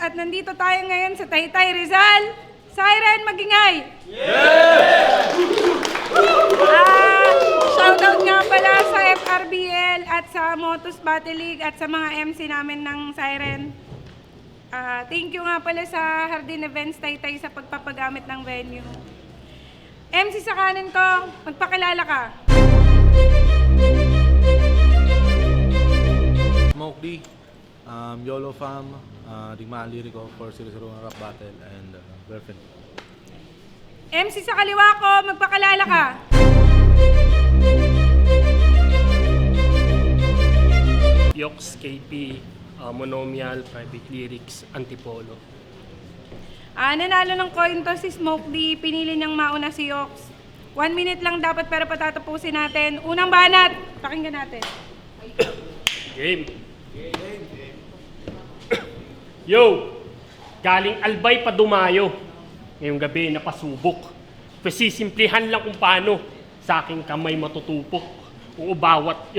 at nandito tayo ngayon sa Taytay, Rizal. Siren, magingay! Shoutout nga pala sa FRBL at sa Motos Battle League at sa mga MC namin ng Siren. Thank you nga pala sa Hardin Events Taytay sa pagpapagamit ng venue. MC sa kanan ko, magpakilala ka. Smoke D, YOLO Fam, Digmaan Lirico for 001 Rap Battle, and Girlfriend. MC sa kaliwa ko, magpakilala ka. Yox, KP, Monomial, Private Lyrics, Antipolo. Nanalo ng coin to si Smoke D, pinili niyang mauna si Yox. 1 minute lang dapat pero patatapusin natin. Unang banat, pakinggan natin. Game. Yo! Galing Albay pa Dumayo. Ngayong gabi napasubok. Pasisimplihan lang kung paano sa aking kamay matutupok. Oo, bawat,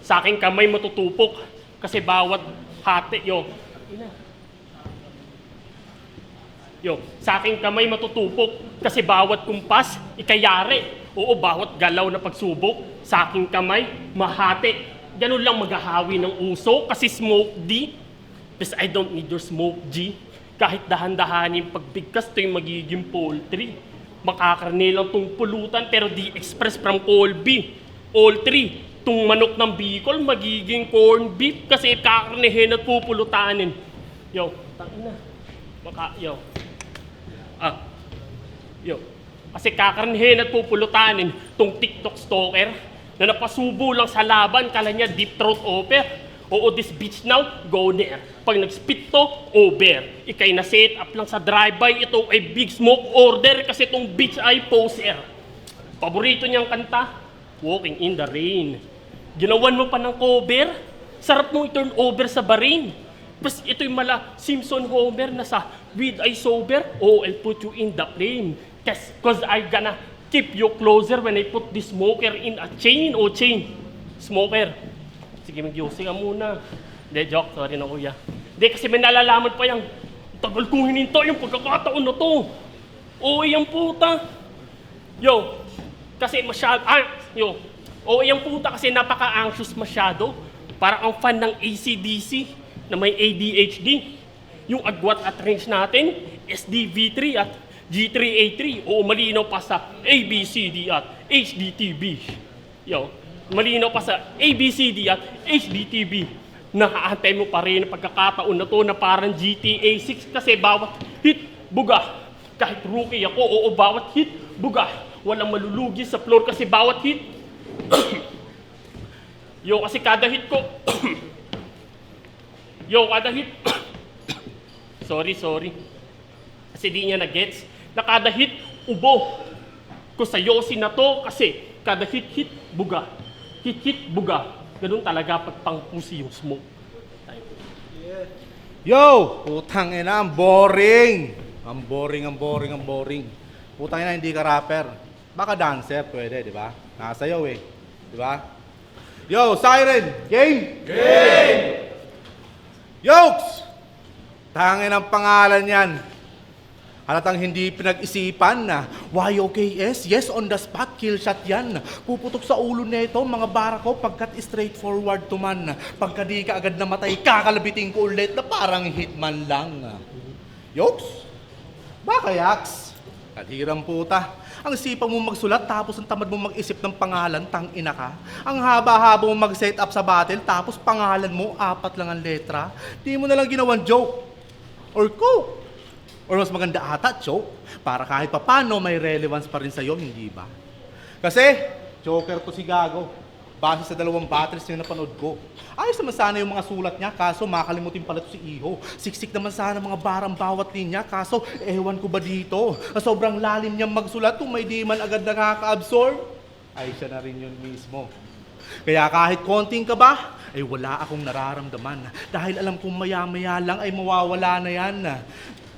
sa aking kamay matutupok. Kasi bawat hati, sa aking kamay matutupok kasi bawat kumpas, ikayari. Oo, bawat galaw na pagsubok, sa aking kamay, mahati. Ganun lang maghahawi ng uso kasi Smoke D. Because I don't need your Smoke G. Kahit dahan-dahanin pagbigkas, ito yung magiging poultry. Makakarne lang tong pulutan pero di express from Colby. All three, tong manok ng Bicol, magiging corn beef kasi kakarnehin at pupulutanin. Tangina. Kasi kakarnihin at pupulutanin tong TikTok stalker na napasubo lang sa laban, kala niya deep throat offer. Oo, this bitch now, go there. Pag nag-spit to, over. Ikay na set up lang sa drive-by, ito ay big smoke order kasi itong bitch ay poser. Paborito niyang kanta, Walking in the Rain. Ginawan mo pa ng cover, sarap mong i-turn over sa barin. Tapos ito'y mala Simpson Homer na sa with I sober, I'll put you in the flame. Cause I gonna keep you closer when I put this smoker in a chain o chain. Smoker. Sige, mag-yosi ka muna. Hindi, joke. Sorry na, kuya. Hindi, kasi may nalalaman pa yan. Tagal kong hininto yung pagkakataon na to. Yung puta. Kasi masyado, yung puta kasi napaka-anxious masyado. Parang ang fan ng AC/DC na may ADHD. Yung agwat at range natin, SDV3 at G3A3. Malinaw pa sa ABCD at HDTV. Malinaw pa sa ABCD at HDTV. Nakaantay mo pa rin ang pagkakataon na to na parang GTA 6 kasi bawat hit, buga. Kahit rookie ako, bawat hit, buga. Walang malulugi sa floor kasi bawat hit. Kasi kada hit ko, kada hit, sorry. Kasi di niya na-gets. Na kada hit, ubo. Kung sa yosi na to, kasi kada hit, buga. Hit, buga. Ganun talaga pag pang-pusi yung smoke. Putang ina, ang boring. Ang boring. Putang ina, hindi ka rapper. Baka dancer, pwede, di ba? Nasayaw di ba? Siren, game? Game! Yokes! Tangin ang pangalan yan. Halatang hindi pinag-isipan na YOKS, yes on the spot, kill shot yan. Puputok sa ulo nito, mga barako, pagkat straightforward to man. Pagka di ka agad namatay, kakalabitin ko ulit na parang hitman lang. Yokes? Baka yaks? Kalirang puta. Ang sipang mo magsulat tapos ang tamad mo mag-isip ng pangalan, tang ina ka. Ang haba-haba mo mag-set up sa battle tapos pangalan mo, 4 lang ang letra. Di mo na lang ginawan joke. Or ko. Or mas maganda ata, joke. Para kahit papano may relevance pa rin sa'yo, hindi ba? Kasi, joker to si Gago. Base sa 2 battles na napanood ko. Ayos naman sana yung mga sulat niya, kaso makalimutin pala to si Iho. Siksik naman sana mga barang bawat linya, kaso ewan ko ba dito? Sobrang lalim niyang magsulat kung may di man agad nakaka-absorb. Ay, siya na rin yun mismo. Kaya kahit konting kaba, ay wala akong nararamdaman. Dahil alam kong maya-maya lang ay mawawala na yan.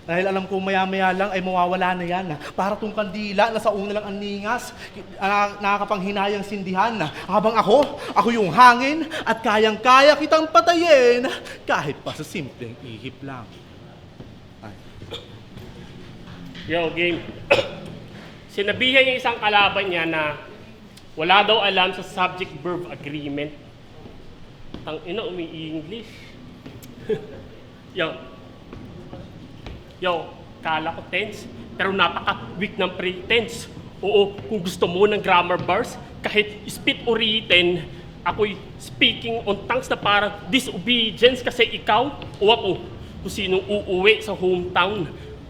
Dahil alam ko maya-maya lang ay mawawala na yan. Para tong kandila na sa una lang ang ningas, nakakapanghinayang sindihan. Habang ako yung hangin at kayang-kaya kitang patayin kahit pa sa simpleng ihip lang. Ay. Yo, game. Sinabihan yung isang kalaban niya na wala daw alam sa subject-verb agreement. Tang-ina, umi-English. Yo, kala ko tense, pero napaka-weak ng pretense. Oo, kung gusto mo ng grammar bars, kahit spit o written, ako'y speaking on tongues na parang disobedience kasi ikaw o ako kung sinong uuwi sa hometown.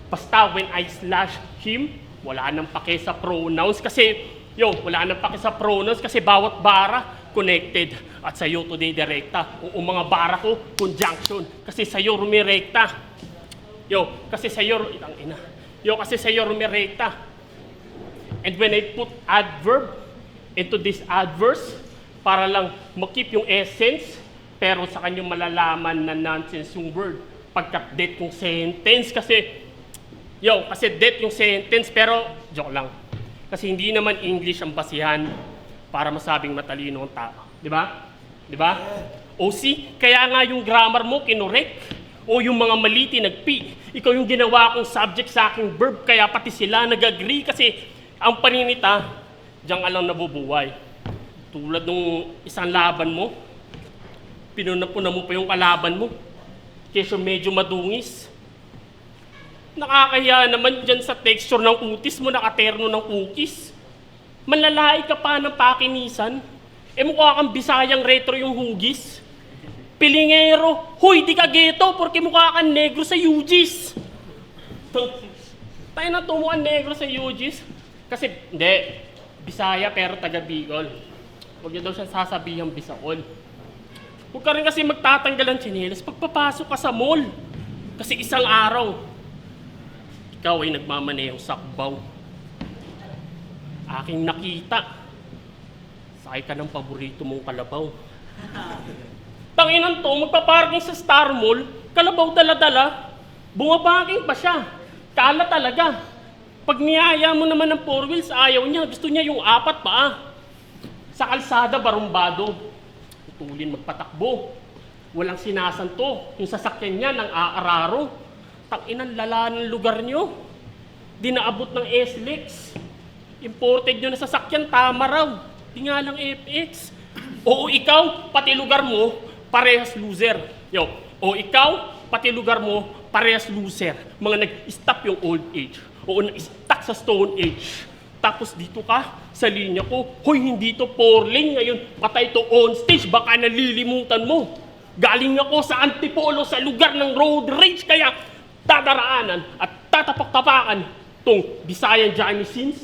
Basta when I slash him, wala nang pake sa pronouns kasi, wala nang pake sa pronouns kasi bawat bara connected. At sa'yo today direkta. O mga bara ko, conjunction. Kasi sa'yo rumirekta. Kasi sa'yo rumirekta. And when I put adverb into this adverse, para lang makip yung essence, pero sa kanyang malalaman na nonsense yung word. Pagkat det yung sentence kasi, kasi det yung sentence, pero joke lang. Kasi hindi naman English ang basihan para masabing matalino ang tao. Di ba? O kaya nga yung grammar mo kinorek. O yung mga mali tinagpi. Ikaw yung ginawa kong subject sa aking verb, kaya pati sila nag-agree kasi ang paninita, diyan ka lang nabubuhay. Tulad nung isang laban mo, pinunapuna mo pa yung kalaban mo. Kesyo medyo madungis. Nakakaya naman dyan sa texture ng kutis mo, nakaterno ng cookies. Manlalait ka pa ng pakinisan. Mukha kang Bisayang retro yung hugis. Pilingero, huy, di ka geto, porque mukha kang negro sa UGs. Tayo na tumukan negro sa UGs. Kasi, hindi, Bisaya pero taga Bicol. Huwag niya daw siya sasabihang Bisaol. Huwag ka rin kasi magtatanggal ng tsinelas pagpapasok ka sa mall. Kasi isang araw, ikaw ay nagmamanehong sakbaw. Aking nakita, sakay ka ng paborito mong kalabaw. Tanginan to, magpaparking sa Star Mall, kalabaw dala-dala, bumabaking pa siya. Kala talaga. Pag niyaya mo naman ng 4 wheels, ayaw niya. Gusto niya yung 4 paa. Sa kalsada, barumbado. Tutulin magpatakbo. Walang sinasanto. Yung sasakyan niya ng aararo. Tanginan, lala ng lugar niyo. Di naabot ng SLEX. Imported nyo na sasakyan, tama raw. Di nga lang FX. Oo, ikaw, pati lugar mo, parehas loser. O ikaw, pati lugar mo, parehas loser. Mga nag-stop yung old age. O nag-stuck sa stone age. Tapos dito ka, sa linya ko, hoy, hindi to 4-lane ngayon. Patay to on stage, baka nalilimutan mo. Galing ako sa Antipolo, sa lugar ng road rage. Kaya tadaraanan at tatapak-tapakan tong Bisayan Johnny Sins.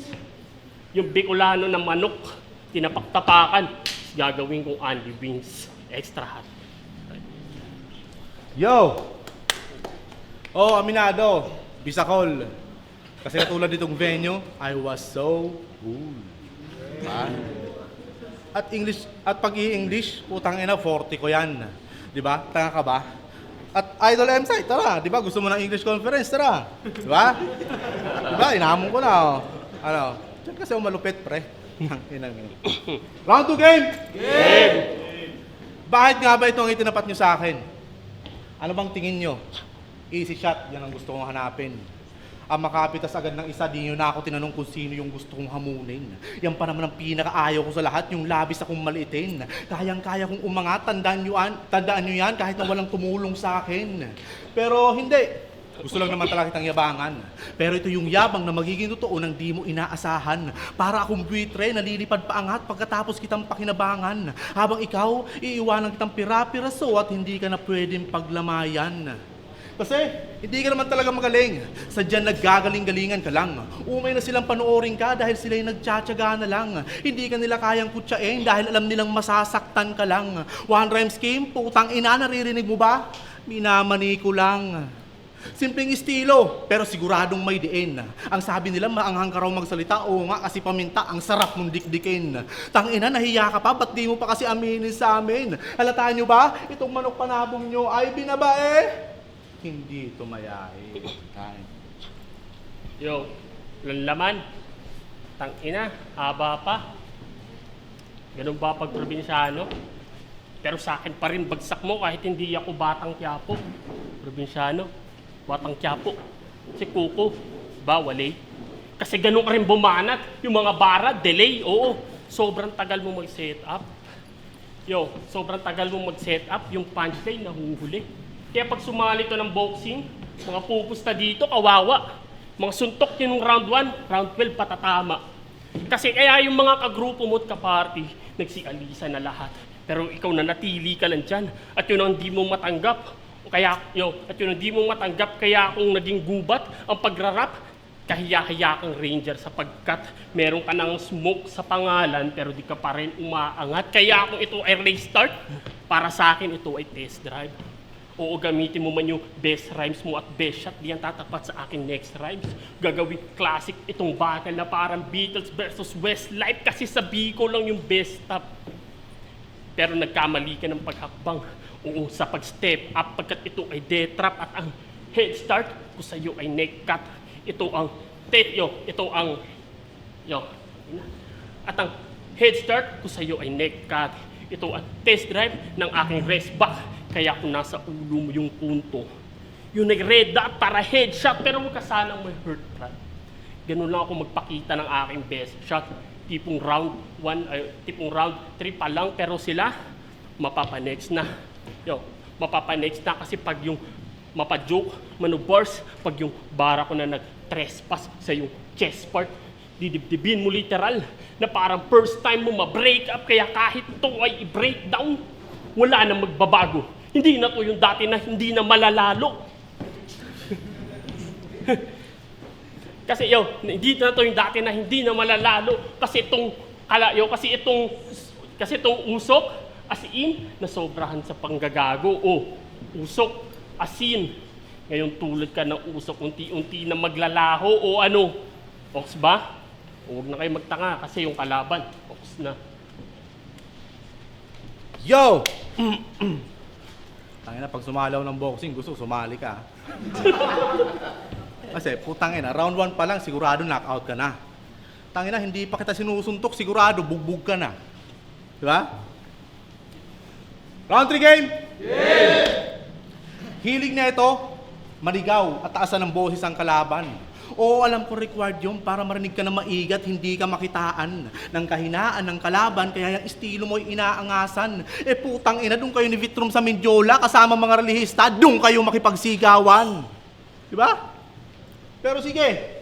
Yung Bicolano na manok, tinapak-tapakan. Gagawin kong Andy Wings. Extra hot. Aminado, Bisacol. Kasi katulad nitong venue, I was so cool. Diba? At pag i-English, putang ina, 40 ko yan. Diba? Tanga ka ba? At Idol M-Site, tara. Diba? Gusto mo ng English conference, tara. Diba? Diba? Inahamon ko na, oh. Diyan kasi malupit, pre. Round 2 game! Game! Bakit nga ba itong itinapat nyo sa akin? Ano bang tingin nyo? Easy shot, yan ang gusto kong hanapin. Ang makapitas agad ng isa, di nyo na ako tinanong kung sino yung gusto kong hamunin. Yan pa naman ang pinakaayaw ko sa lahat, yung labis akong maliitin. Kayang-kaya kong umangat, tandaan nyo yan kahit na walang tumulong sa akin. Pero hindi. Gusto lang naman talaga kitang yabangan. Pero ito yung yabang na magiging totoo nang di mo inaasahan. Para akong buitre na lilipad paangat pagkatapos kitang pakinabangan. Habang ikaw, iiwanan kitang pira-piraso at hindi ka na pwedeng paglamayan. Kasi hindi ka naman talaga magaling. Sadyang naggagaling-galingan ka lang. Umay na silang panoorin ka dahil sila'y nagtsatsaga na lang. Hindi ka nila kayang kutsain dahil alam nilang masasaktan ka lang. One rhyme scheme, putang ina, naririnig mo ba? Minamani ko lang. Simpleng estilo, pero siguradong may diin. Ang sabi nila, maanghang ka raw magsalita. Oo nga, kasi paminta, ang sarap mong dikdikin. Tangina, nahiya ka pa, ba't di mo pa kasi aminin sa amin? Halataan nyo ba? Itong manok panabong nyo ay binabae. hindi tumayahe. Kain. Yo, laman. Tangina, haba pa. Ganun ba pag probinsyano? Pero sa akin pa rin bagsak mo kahit hindi ako batang Quiapo. Probinsyano, batang Quiapo. Si Kuko, bawal eh. Kasi ganun ka rin bumanat. Yung mga bara, delay, oo. Sobrang tagal mo mag-set up. Yo, sobrang tagal mo mag-set up, yung punchline nahuhuli. Kaya pag sumali to ng boxing, mga pupusta dito, kawawa. Mga suntok yun ng round 1, round 12 patatama. Kasi kaya yung mga kagrupo mo at kaparty, nagsialisa na lahat. Pero ikaw na natili ka lang dyan. At yun ang di mo matanggap. At yun ang di mo matanggap, kaya akong naging gubat ang pagrarap. Kahiya-hiya kang Ranger sapagkat meron ka ng smoke sa pangalan pero di ka pa rin umaangat. Kaya kung ito ay race start, para sa akin ito ay test drive. Oo, gamitin mo man yung best rhymes mo at best shot, di yan tatapat sa akin next rhymes. Gagawin classic itong battle na parang Beatles versus Westlife kasi sabi ko lang yung best stop. Pero nagkamali ka ng paghakbang. Oo, sa pag-step up pagkat ito ay death trap at ang head start ko sa iyo ay neck cut. Ito ang at ang head start ko sa iyo ay neck cut. Ito ang test drive ng aking rest back. Kaya kung nasa ulo mo yung punto, yung nag-red dot para headshot, pero huwag ka sanang may hurt trap. Ganun lang ako magpakita ng aking best shot. Tipong round 3 pa lang, pero sila, mapapanext na. Mapapanext na kasi pag yung mapajoke, maneuvers, pag yung bara ko na nag-trespass sa yung chest part, didibdibin mo literal na parang first time mo ma-break up, kaya kahit ito ay i-breakdown, wala nang magbabago. Hindi na to yung dati na hindi na malalalo. Kasi hindi na to yung dati na hindi na malalalo. Kasi itong usok, as in, nasobrahan sa panggagago. Usok, as in. Ngayon tulad ka ng usok, unti-unti na maglalaho o ano. Ox ba? Huwag na kayo magtanga kasi yung kalaban, ox na. Yo! Tangina, pag sumalaw ng boxing, gusto sumali ka. Kasi putang ina, round 1 pa lang sigurado knockout ka na. Tangina, hindi pa kita sinusuntok, sigurado bugbog ka na. Di ba? Round 3 game! Yeah! Hilig na ito, maligaw at taasan ng boses ang kalaban. Oo, alam ko required yun para marinig ka na maigat, hindi ka makitaan ng kahinaan ng kalaban, kaya yung estilo mo'y inaangasan. Putang ina, doon kayo ni Vitrum sa Mindiola, kasama mga relihista, doon kayo makipagsigawan. Diba? Pero sige,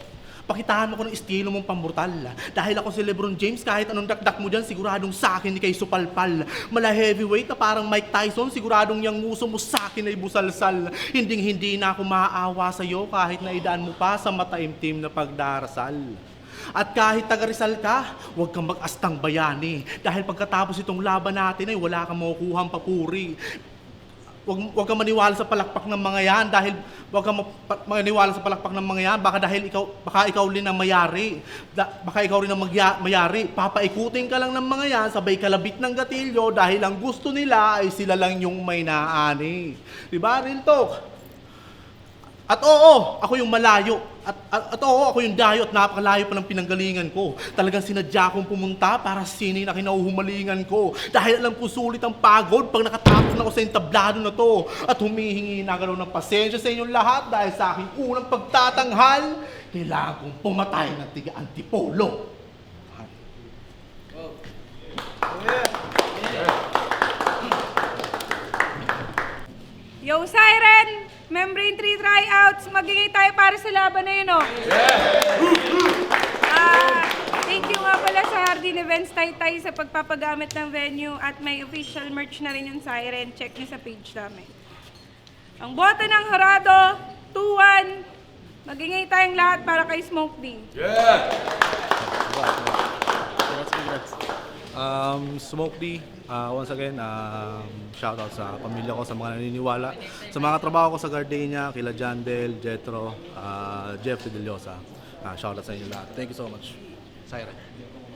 pakitaan mo ko ng estilo mong pambrutal. Dahil ako si Lebron James, kahit anong dakdak mo dyan, siguradong sa akin ni kay supalpal. Mala heavyweight na parang Mike Tyson, siguradong yung nguso mo sa akin ay busalsal. Hinding-hindi na ako maaawa sa'yo kahit naidaan mo pa sa mataimtim na pagdarasal. At kahit taga-Rizal ka, huwag kang mag-astang bayani. Dahil pagkatapos itong laban natin ay wala kang makukuhang papuri. Huwag kang maniwala sa palakpak ng mga yan dahil huwag kang maniwala sa palakpak ng mga yan baka ikaw rin ang mayari. Baka ikaw rin ang mayari. Papaikutin ka lang ng mga yan, sabay kalabit ng gatilyo dahil ang gusto nila ay sila lang yung may naani. Diba, real talk? At oo, ako yung malayo. At oo, ako yung dayo at napakalayo pa ng pinanggalingan ko. Talagang sinadya kong pumunta para sinin na kinahuhumalingan ko. Dahil alam ko sulit ang pagod pag nakatapos na ako sa entablado na to. At humihingi na gano'n ng pasensya sa inyong lahat dahil sa aking unang pagtatanghal, kailangan kong pumatay ng tiga-antipolo. Yo, Siren! Membrane 3 tryouts. Magiging tayo para sa laban na yun, Thank you nga pala sa Hardin Events Taytay sa pagpapagamit ng venue at may official merch na rin yung Siren. Check nyo sa page namin. Ang boto ng Horado, 2-1. Magingay tayong lahat para kay Smoke D. Smoke D, once again, shoutout sa pamilya ko, sa mga naniniwala, sa mga trabaho ko sa Gardenia, kila Jandel, Jetro, Jeff Fideliosa. Shoutout sa inyo lahat. Thank you so much. Siren.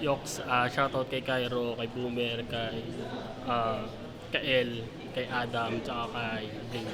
Yoks, shoutout kay Cairo, kay Boomer, kay El, kay Adam, tsaka kay Ding.